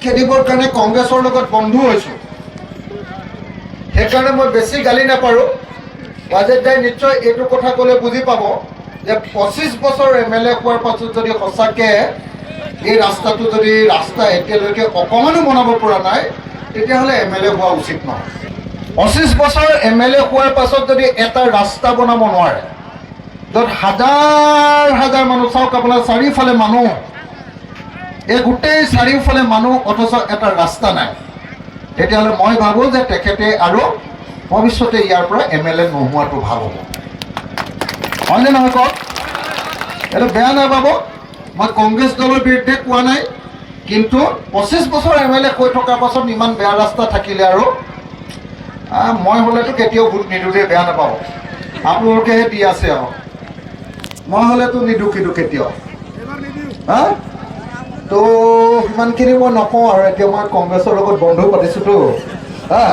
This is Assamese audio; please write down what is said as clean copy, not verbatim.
খেদিবৰ কাৰণে কংগ্ৰেছৰ লগত বন্ধু হৈছোঁ। সেইকাৰণে মই বেছি গালি নাপাৰোঁ। বাজেট দাই নিশ্চয় এইটো কথা ক'লে বুজি পাব যে 25 বছৰ MLA হোৱাৰ পাছত যদি সঁচাকৈ এই ৰাস্তাটো যদি ৰাস্তা এতিয়ালৈকে অকণমানো বনাব পৰা নাই, তেতিয়াহ'লে MLA হোৱা উচিত নহয়। 25 বছৰ MLA হোৱাৰ পাছত যদি এটা ৰাস্তা বনাব নোৱাৰে, য'ত হাজাৰ হাজাৰ মানুহ, চাওক আপোনাৰ চাৰিওফালে মানুহ, এই গোটেই চাৰিওফালে মানুহ অথচ এটা ৰাস্তা নাই, তেতিয়াহ'লে মই ভাবোঁ যে তেখেতে আৰু ভৱিষ্যতে ইয়াৰ পৰা MLA নোহোৱাটো ভাল হ'ব। হয়নে নহয় কওক? এইটো বেয়া নাপাব। মই কংগ্ৰেছ দলৰ বিৰুদ্ধে কোৱা নাই, কিন্তু 25 বছৰ MLA হৈ থকাৰ পাছত ইমান বেয়া ৰাস্তা থাকিলে আৰু মই হ'লেতো কেতিয়াও ভোট নিদিওঁ দেই, বেয়া নাপাব। আপোনালোকেহে দি আছে আৰু, মই হ'লেতো নিদিওঁ কিন্তু কেতিয়াও। হা তো সিমানখিনি মই নকওঁ আৰু। এতিয়া মই কংগ্ৰেছৰ লগত বন্ধু পাতিছোঁতো, হা।